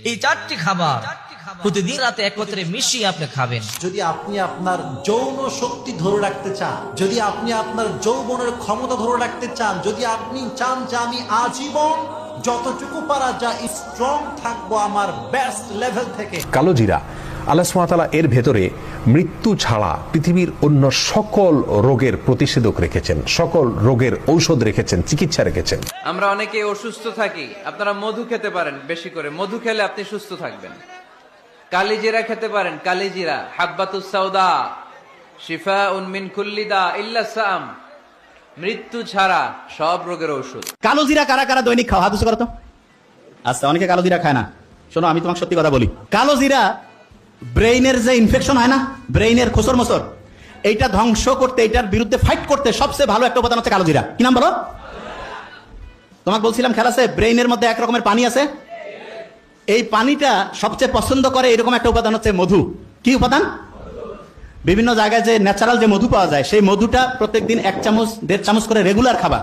এই 4টি খাবার প্রতিদিন রাতে একত্রে মিশিয়ে আপনি খাবেন। যদি আপনি আপনার যৌন শক্তি ধরে রাখতে চান, যদি আপনি আপনার যৌবনের ক্ষমতা ধরে রাখতে চান, যদি আপনি চান যে আমি আজীবন যতটুকু পারা যায় স্ট্রং থাকবো আমার বেস্ট লেভেল থেকে, কালো জিরা আল্লাহ সুবহানাহু ওয়া তাআলা এর ভেতরে মৃত্যু ছাড়া পৃথিবীর অন্য সকল রোগের প্রতিষেধক রেখেছেন, সকল রোগের ঔষধ রেখেছেন, চিকিৎসা রেখেছেন। আমরা অনেকে অসুস্থ থাকি, আপনারা মধু খেতে পারেন, বেশি করে মধু খেলে আপনি সুস্থ থাকবেন। কালিজিরা খেতে পারেন, কালিজিরা হাব্বাতুস সাউদা শিফাউন মিন কুল্লি দা ইল্লা সাম, মৃত্যু ছাড়া সব রোগের ঔষধ। কালো জিরা কারা কারা দৈনিক খাও? হাত উঁচু করো তো। আচ্ছা, অনেকে কালো জিরা খায় না। শোনো, আমি তোমাকে সত্যি কথা বলি, কালো জিরা ব্রেইনের যে ইনফেকশন হয় না, ব্রেইনের খোসর মোসর, এইটা ধ্বংস করতে, এইটার বিরুদ্ধে ফাইট করতে সবচেয়ে ভালো একটা উপাদান হচ্ছে কালো জিরা। কি নাম বলো? তোমাকে বলছিলাম খেলা আছে, ব্রেইনের মধ্যে এক রকমের পানি আছে, এই পানিটা সবচেয়ে পছন্দ করে এরকম একটা উপাদান হচ্ছে মধু। কি উপাদান? বিভিন্ন জায়গায় যে ন্যাচারাল যে মধু পাওয়া যায়, সেই মধুটা প্রত্যেকদিন 1 চামচ 1.5 চামচ করে রেগুলার খাবা।